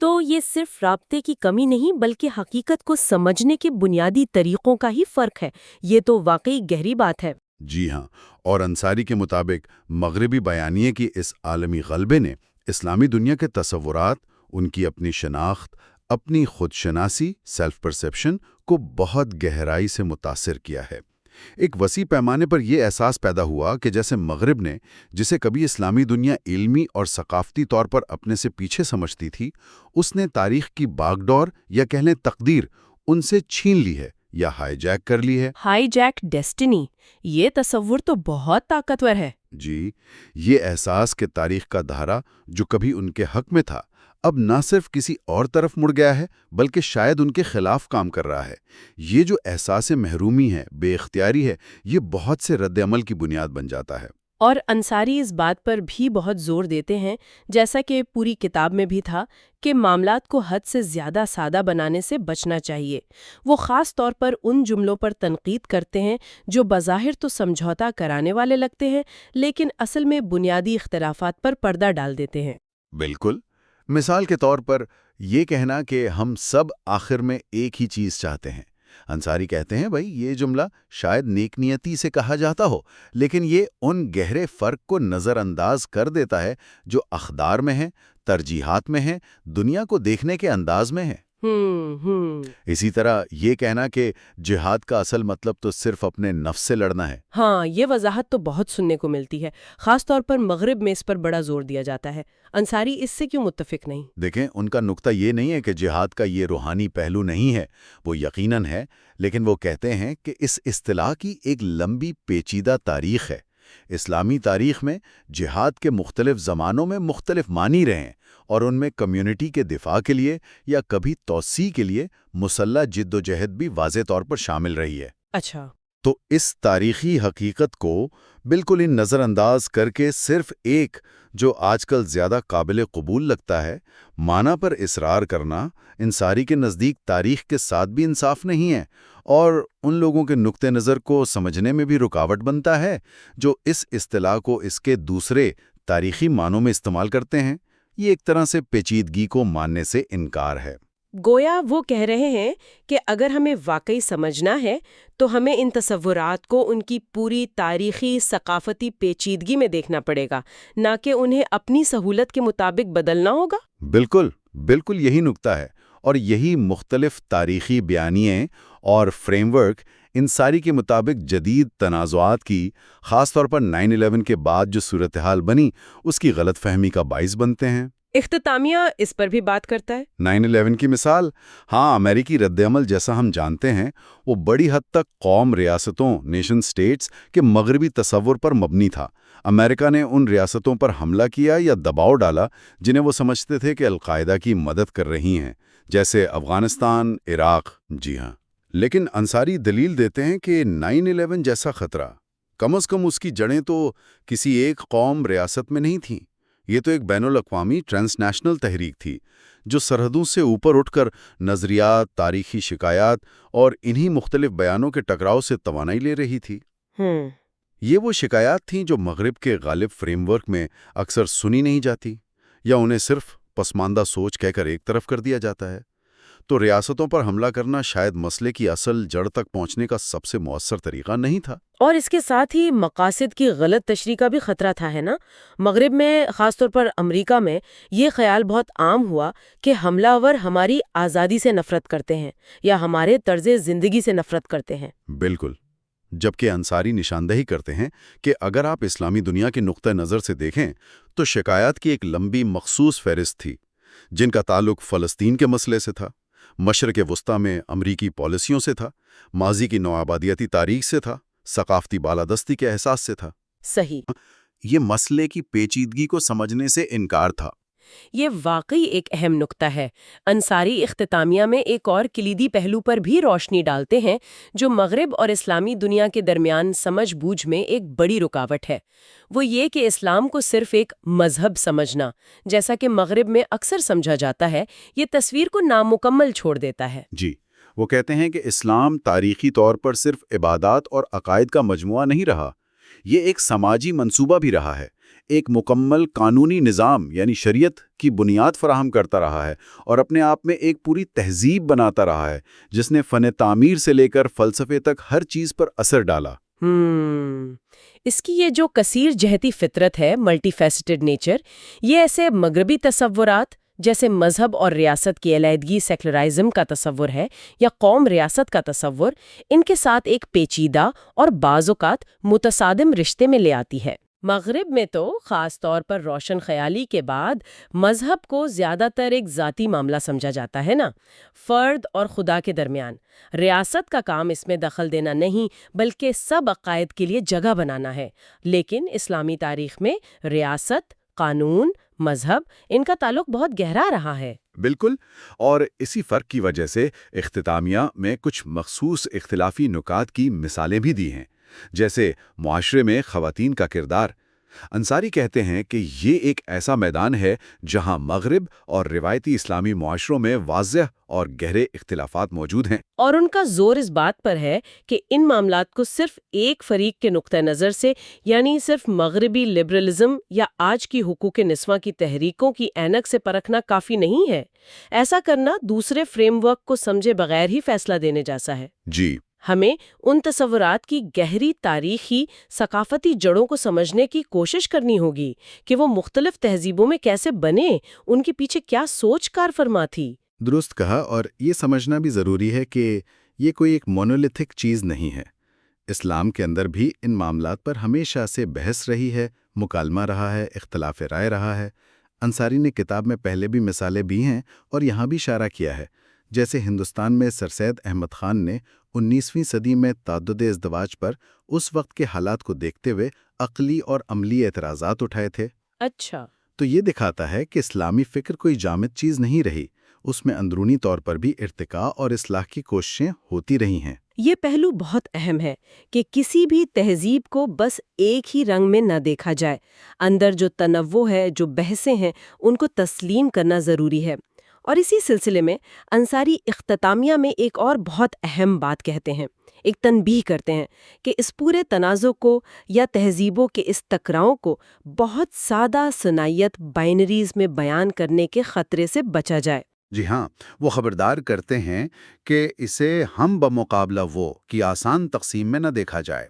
تو یہ صرف رابطے کی کمی نہیں بلکہ حقیقت کو سمجھنے کے بنیادی طریقوں کا ہی فرق ہے۔ یہ تو واقعی گہری بات ہے۔ جی ہاں، اور انصاری کے مطابق مغربی بیانیے کی اس عالمی غلبے نے اسلامی دنیا کے تصورات، ان کی اپنی شناخت، اپنی خود شناسی، سیلف پرسیپشن کو بہت گہرائی سے متاثر کیا ہے۔ ایک وسیع پیمانے پر یہ احساس پیدا ہوا کہ جیسے مغرب نے، جسے کبھی اسلامی دنیا علمی اور ثقافتی طور پر اپنے سے پیچھے سمجھتی تھی، اس نے تاریخ کی باغ ڈور یا کہہ لیں تقدیر ان سے چھین لی ہے یا ہائی جیک کر لی ہے۔ ہائی جیک ڈیسٹنی، یہ تصور تو بہت طاقتور ہے۔ جی، یہ احساس کہ تاریخ کا دھارا جو کبھی ان کے حق میں تھا اب نہ صرف کسی اور طرف مڑ گیا ہے بلکہ شاید ان کے خلاف کام کر رہا ہے، یہ جو احساس محرومی ہے، بے اختیاری ہے، یہ بہت سے رد عمل کی بنیاد بن جاتا ہے۔ اور انصاری اس بات پر بھی بہت زور دیتے ہیں، جیسا کہ پوری کتاب میں بھی تھا، کہ معاملات کو حد سے زیادہ سادہ بنانے سے بچنا چاہیے۔ وہ خاص طور پر ان جملوں پر تنقید کرتے ہیں جو بظاہر تو سمجھوتا کرانے والے لگتے ہیں لیکن اصل میں بنیادی اختلافات پر پردہ ڈال دیتے ہیں۔ بالکل، مثال کے طور پر یہ کہنا کہ ہم سب آخر میں ایک ہی چیز چاہتے ہیں۔ انصاری کہتے ہیں بھائی یہ جملہ شاید نیک نیتی سے کہا جاتا ہو لیکن یہ ان گہرے فرق کو نظر انداز کر دیتا ہے جو اقدار میں ہے، ترجیحات میں ہے، دنیا کو دیکھنے کے انداز میں ہے۔ اسی طرح یہ کہنا کہ جہاد کا اصل مطلب تو صرف اپنے نفس سے لڑنا ہے۔ ہاں، یہ وضاحت تو بہت سننے کو ملتی ہے، خاص طور پر مغرب میں اس پر بڑا زور دیا جاتا ہے۔ انصاری اس سے کیوں متفق نہیں؟ دیکھیں، ان کا نقطہ یہ نہیں ہے کہ جہاد کا یہ روحانی پہلو نہیں ہے، وہ یقیناً ہے، لیکن وہ کہتے ہیں کہ اس اصطلاح کی ایک لمبی پیچیدہ تاریخ ہے۔ اسلامی تاریخ میں جہاد کے مختلف زمانوں میں مختلف معنی رہے ہیں اور ان میں کمیونٹی کے دفاع کے لیے یا کبھی توسیع کے لیے مسلح جد و جہد بھی واضح طور پر شامل رہی ہے۔ اچھا، تو اس تاریخی حقیقت کو بالکل ان نظر انداز کر کے صرف ایک جو آج کل زیادہ قابل قبول لگتا ہے معنی پر اصرار کرنا انصاری کے نزدیک تاریخ کے ساتھ بھی انصاف نہیں ہے اور ان لوگوں کے نقطہ نظر کو سمجھنے میں بھی رکاوٹ بنتا ہے جو اس اصطلاح کو اس کے دوسرے تاریخی معنوں میں استعمال کرتے ہیں۔ یہ ایک طرح سے پیچیدگی کو ماننے سے انکار ہے۔ گویا وہ کہہ رہے ہیں کہ اگر ہمیں واقعی سمجھنا ہے تو ہمیں ان تصورات کو ان کی پوری تاریخی ثقافتی پیچیدگی میں دیکھنا پڑے گا، نہ کہ انہیں اپنی سہولت کے مطابق بدلنا ہوگا۔ بالکل، بالکل یہی نکتہ ہے، اور یہی مختلف تاریخی بیانیے اور فریم ورک انصاری کے مطابق جدید تنازعات کی، خاص طور پر 9/11 کے بعد جو صورتحال بنی، اس کی غلط فہمی کا باعث بنتے ہیں۔ اختتامیہ اس پر بھی بات کرتا ہے۔ 9/11 کی مثال، ہاں، امریکی رد عمل جیسا ہم جانتے ہیں وہ بڑی حد تک قوم ریاستوں نیشن سٹیٹس کے مغربی تصور پر مبنی تھا۔ امریکہ نے ان ریاستوں پر حملہ کیا یا دباؤ ڈالا جنہیں وہ سمجھتے تھے کہ القاعدہ کی مدد کر رہی ہیں، جیسے افغانستان، عراق۔ جی ہاں، لیکن انصاری دلیل دیتے ہیں کہ 9/11 جیسا خطرہ کم از کم اس کی جڑیں تو کسی ایک قوم ریاست میں نہیں تھیں، یہ تو ایک بین الاقوامی ٹرانس نیشنل تحریک تھی جو سرحدوں سے اوپر اٹھ کر نظریات، تاریخی شکایات اور انہی مختلف بیانوں کے ٹکراؤ سے توانائی لے رہی تھی۔ یہ وہ شکایات تھیں جو مغرب کے غالب فریم ورک میں اکثر سنی نہیں جاتی یا انہیں صرف پسماندہ سوچ کہہ کر ایک طرف کر دیا جاتا ہے۔ تو ریاستوں پر حملہ کرنا شاید مسئلے کی اصل جڑ تک پہنچنے کا سب سے مؤثر طریقہ نہیں تھا۔ اور اس کے ساتھ ہی مقاصد کی غلط تشریح کا بھی خطرہ تھا، ہے نا؟ مغرب میں، خاص طور پر امریکہ میں، یہ خیال بہت عام ہوا کہ حملہ آور ہماری آزادی سے نفرت کرتے ہیں یا ہمارے طرز زندگی سے نفرت کرتے ہیں۔ بالکل، جبکہ انصاری نشاندہی کرتے ہیں کہ اگر آپ اسلامی دنیا کے نقطہ نظر سے دیکھیں تو شکایات کی ایک لمبی مخصوص فہرست تھی جن کا تعلق فلسطین کے مسئلے سے تھا، مشرق وسطیٰ میں امریکی پالیسیوں سے تھا، ماضی کی نوآبادیاتی تاریخ سے تھا، ثقافتی بالادستی کے احساس سے تھا۔ صحیح، یہ مسئلے کی پیچیدگی کو سمجھنے سے انکار تھا۔ یہ واقعی ایک اہم نکتہ ہے۔ انصاری اختتامیہ میں ایک اور کلیدی پہلو پر بھی روشنی ڈالتے ہیں جو مغرب اور اسلامی دنیا کے درمیان سمجھ بوجھ میں ایک بڑی رکاوٹ ہے۔ وہ یہ کہ اسلام کو صرف ایک مذہب سمجھنا، جیسا کہ مغرب میں اکثر سمجھا جاتا ہے، یہ تصویر کو نامکمل چھوڑ دیتا ہے۔ جی، وہ کہتے ہیں کہ اسلام تاریخی طور پر صرف عبادات اور عقائد کا مجموعہ نہیں رہا، یہ ایک سماجی منصوبہ بھی رہا ہے، ایک مکمل قانونی نظام یعنی شریعت کی بنیاد فراہم کرتا رہا ہے اور اپنے آپ میں ایک پوری تہذیب بناتا رہا ہے جس نے فن تعمیر سے لے کر فلسفے تک ہر چیز پر اثر ڈالا۔ اس کی یہ جو کثیر جہتی فطرت ہے، ملٹی فیسٹڈ نیچر، یہ ایسے مغربی تصورات جیسے مذہب اور ریاست کی علیحدگی سیکولرائزم کا تصور ہے یا قوم ریاست کا تصور، ان کے ساتھ ایک پیچیدہ اور بعض اوقات متصادم رشتے میں لے آتی ہے۔ مغرب میں تو خاص طور پر روشن خیالی کے بعد مذہب کو زیادہ تر ایک ذاتی معاملہ سمجھا جاتا ہے نا، فرد اور خدا کے درمیان۔ ریاست کا کام اس میں دخل دینا نہیں بلکہ سب عقائد کے لیے جگہ بنانا ہے۔ لیکن اسلامی تاریخ میں ریاست، قانون، مذہب، ان کا تعلق بہت گہرا رہا ہے۔ بالکل، اور اسی فرق کی وجہ سے اختتامیہ میں کچھ مخصوص اختلافی نکات کی مثالیں بھی دی ہیں، جیسے معاشرے میں خواتین کا کردار۔ انصاری کہتے ہیں کہ یہ ایک ایسا میدان ہے جہاں مغرب اور روایتی اسلامی معاشروں میں واضح اور گہرے اختلافات موجود ہیں، اور ان کا زور اس بات پر ہے کہ ان معاملات کو صرف ایک فریق کے نقطہ نظر سے، یعنی صرف مغربی لبرلزم یا آج کی حقوق نسواں کی تحریکوں کی اینک سے پرکھنا کافی نہیں ہے۔ ایسا کرنا دوسرے فریم ورک کو سمجھے بغیر ہی فیصلہ دینے جیسا ہے۔ جی، ہمیں ان تصورات کی گہری تاریخی ثقافتی جڑوں کو سمجھنے کی کوشش کرنی ہوگی کہ وہ مختلف تہذیبوں میں کیسے بنے، ان کے پیچھے کیا سوچ کار فرما تھی۔ درست کہا، اور یہ سمجھنا بھی ضروری ہے کہ یہ کوئی ایک مونولیتھک چیز نہیں ہے۔ اسلام کے اندر بھی ان معاملات پر ہمیشہ سے بحث رہی ہے، مکالمہ رہا ہے، اختلاف رائے رہا ہے۔ انصاری نے کتاب میں پہلے بھی مثالیں بھی ہیں اور یہاں بھی اشارہ کیا ہے، جیسے ہندوستان میں سر سید احمد خان نے 19ویں صدی میں تعدد ازدواج پر اس وقت کے حالات کو دیکھتے ہوئے عقلی اور عملی اعتراضات اٹھائے تھے۔ اچھا، تو یہ دکھاتا ہے کہ اسلامی فکر کوئی جامد چیز نہیں رہی، اس میں اندرونی طور پر بھی ارتقاء اور اصلاح کی کوششیں ہوتی رہی ہیں۔ یہ پہلو بہت اہم ہے کہ کسی بھی تہذیب کو بس ایک ہی رنگ میں نہ دیکھا جائے۔ اندر جو تنوع ہے، جو بحثیں ہیں، ان کو تسلیم کرنا ضروری ہے۔ اور اسی سلسلے میں انصاری اختتامیہ میں ایک اور بہت اہم بات کہتے ہیں، ایک تنبیہ کرتے ہیں کہ اس پورے تنازع کو یا تہذیبوں کے اس ٹکراؤ کو بہت سادہ صنائیت بائنریز میں بیان کرنے کے خطرے سے بچا جائے۔ جی ہاں، وہ خبردار کرتے ہیں کہ اسے ہم بمقابلہ وہ کی آسان تقسیم میں نہ دیکھا جائے،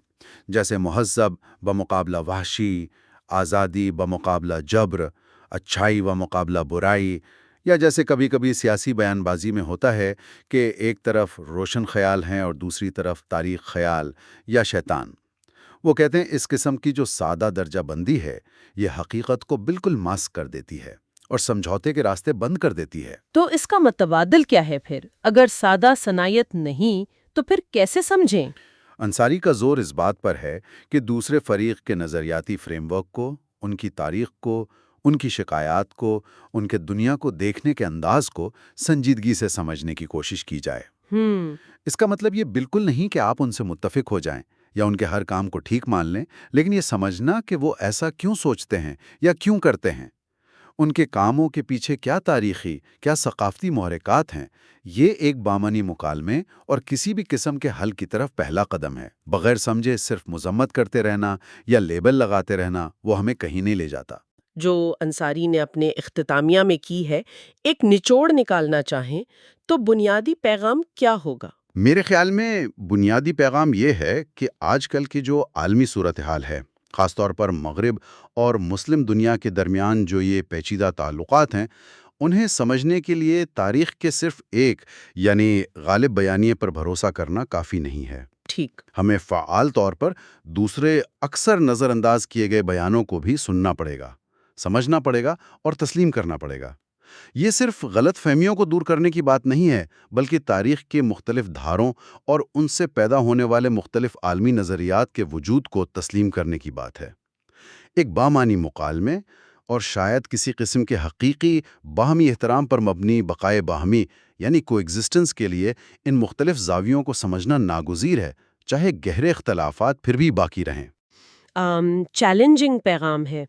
جیسے مہذب بمقابلہ وحشی، آزادی بمقابلہ جبر، اچھائی بمقابلہ برائی، یا جیسے کبھی کبھی سیاسی بیان بازی میں ہوتا ہے کہ ایک طرف روشن خیال ہیں اور دوسری طرف تاریخ خیال یا شیطان۔ وہ کہتے ہیں اس قسم کی جو سادہ درجہ بندی ہے یہ حقیقت کو بالکل ماسک کر دیتی ہے اور سمجھوتے کے راستے بند کر دیتی ہے۔ تو اس کا متبادل کیا ہے پھر؟ اگر سادہ صنائیت نہیں تو پھر کیسے سمجھیں؟ انصاری کا زور اس بات پر ہے کہ دوسرے فریق کے نظریاتی فریم ورک کو، ان کی تاریخ کو، ان کی شکایات کو، ان کے دنیا کو دیکھنے کے انداز کو سنجیدگی سے سمجھنے کی کوشش کی جائے۔ اس کا مطلب یہ بالکل نہیں کہ آپ ان سے متفق ہو جائیں یا ان کے ہر کام کو ٹھیک مان لیں، لیکن یہ سمجھنا کہ وہ ایسا کیوں سوچتے ہیں یا کیوں کرتے ہیں، ان کے کاموں کے پیچھے کیا تاریخی، کیا ثقافتی محرکات ہیں، یہ ایک بامانی مکالمے اور کسی بھی قسم کے حل کی طرف پہلا قدم ہے۔ بغیر سمجھے صرف مذمت کرتے رہنا یا لیبل لگاتے رہنا وہ ہمیں کہیں نہیں لے جاتا۔ جو انصاری نے اپنے اختتامیہ میں کی ہے، ایک نچوڑ نکالنا چاہیں تو بنیادی پیغام کیا ہوگا؟ میرے خیال میں بنیادی پیغام یہ ہے کہ آج کل کی جو عالمی صورتحال ہے، خاص طور پر مغرب اور مسلم دنیا کے درمیان جو یہ پیچیدہ تعلقات ہیں، انہیں سمجھنے کے لیے تاریخ کے صرف ایک یعنی غالب بیانیے پر بھروسہ کرنا کافی نہیں ہے۔ ٹھیک، ہمیں فعال طور پر دوسرے اکثر نظر انداز کیے گئے بیانوں کو بھی سننا پڑے گا، سمجھنا پڑے گا اور تسلیم کرنا پڑے گا۔ یہ صرف غلط فہمیوں کو دور کرنے کی بات نہیں ہے، بلکہ تاریخ کے مختلف دھاروں اور ان سے پیدا ہونے والے مختلف عالمی نظریات کے وجود کو تسلیم کرنے کی بات ہے۔ ایک بامانی مکالمے اور شاید کسی قسم کے حقیقی باہمی احترام پر مبنی بقائے باہمی یعنی کو ایگزسٹنس کے لیے ان مختلف زاویوں کو سمجھنا ناگزیر ہے، چاہے گہرے اختلافات پھر بھی باقی رہیں۔ چیلنجنگ پیغام ہے۔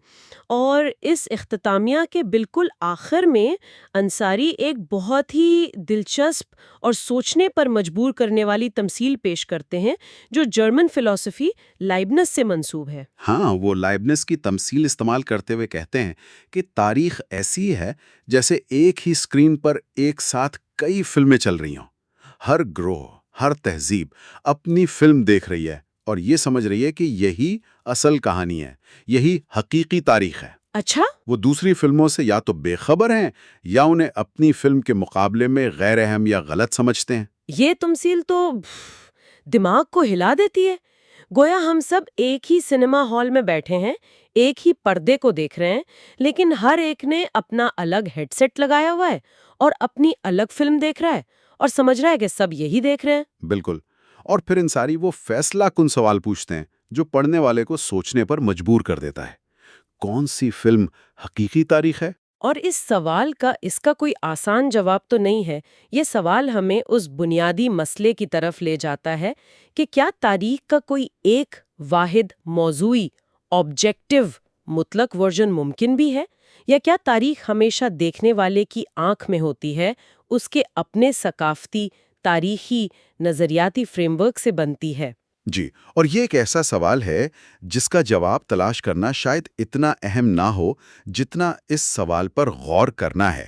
اور اس اختتامیہ کے بالکل آخر میں انصاری ایک بہت ہی دلچسپ اور سوچنے پر مجبور کرنے والی تمثیل پیش کرتے ہیں جو جرمن فلسفی لائبنس سے منسوب ہے۔ ہاں، وہ لائبنس کی تمثیل استعمال کرتے ہوئے کہتے ہیں کہ تاریخ ایسی ہے جیسے ایک ہی اسکرین پر ایک ساتھ کئی فلمیں چل رہی ہوں۔ ہر گروہ، ہر تہذیب اپنی فلم دیکھ رہی ہے اور یہ سمجھ رہی ہے کہ یہی اصل کہانی ہے، یہی حقیقی تاریخ ہے۔ اچھا، وہ دوسری فلموں سے یا تو بے خبر ہیں یا انہیں اپنی فلم کے مقابلے میں غیر اہم یا غلط سمجھتے ہیں۔ یہ تمثیل تو دماغ کو ہلا دیتی ہے۔ گویا ہم سب ایک ہی سنیما ہال میں بیٹھے ہیں، ایک ہی پردے کو دیکھ رہے ہیں، لیکن ہر ایک نے اپنا الگ ہیڈ سیٹ لگایا ہوا ہے اور اپنی الگ فلم دیکھ رہا ہے اور سمجھ رہا ہے کہ سب یہی دیکھ رہے ہیں۔ بالکل۔ اور پھر انصاری وہ فیصلہ کن سوال پوچھتے ہیں جو پڑھنے والے کو سوچنے پر مجبور کر دیتا ہے۔ کون سی فلم حقیقی تاریخ ہے؟ اور اس سوال کا کوئی آسان جواب تو نہیں ہے۔ یہ سوال ہمیں اس بنیادی مسئلے کی طرف لے جاتا ہے کہ کیا تاریخ کا کوئی ایک واحد موضوعی آبجیکٹو مطلق ورژن ممکن بھی ہے، یا کیا تاریخ ہمیشہ دیکھنے والے کی آنکھ میں ہوتی ہے، اس کے اپنے ثقافتی، تاریخی، نظریاتی فریم ورک سے بنتی ہے۔ جی، اور یہ ایک ایسا سوال ہے جس کا جواب تلاش کرنا شاید اتنا اہم نہ ہو جتنا اس سوال پر غور کرنا ہے۔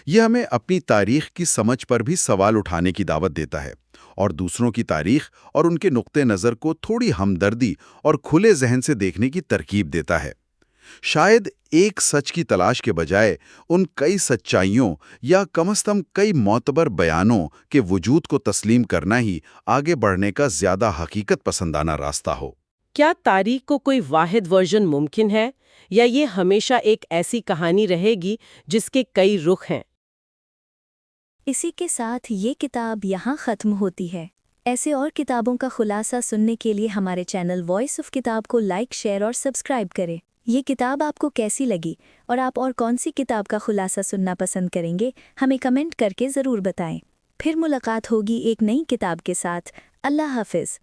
یہ ہمیں اپنی تاریخ کی سمجھ پر بھی سوال اٹھانے کی دعوت دیتا ہے، اور دوسروں کی تاریخ اور ان کے نقطہ نظر کو تھوڑی ہمدردی اور کھلے ذہن سے دیکھنے کی ترغیب دیتا ہے۔ شاید ایک سچ کی تلاش کے بجائے ان کئی سچائیوں یا کم از کم کئی معتبر بیانوں کے وجود کو تسلیم کرنا ہی آگے بڑھنے کا زیادہ حقیقت پسندانہ راستہ ہو۔ کیا تاریخ کو کوئی واحد ورژن ممکن ہے، یا یہ ہمیشہ ایک ایسی کہانی رہے گی جس کے کئی رخ ہیں؟ اسی کے ساتھ یہ کتاب یہاں ختم ہوتی ہے۔ ایسے اور کتابوں کا خلاصہ سننے کے لیے ہمارے چینل وائس آف کتاب کو لائک، شیئر اور سبسکرائب کریں۔ یہ کتاب آپ کو کیسی لگی اور آپ اور کون سی کتاب کا خلاصہ سننا پسند کریں گے، ہمیں کمنٹ کر کے ضرور بتائیں۔ پھر ملاقات ہوگی ایک نئی کتاب کے ساتھ۔ اللہ حافظ۔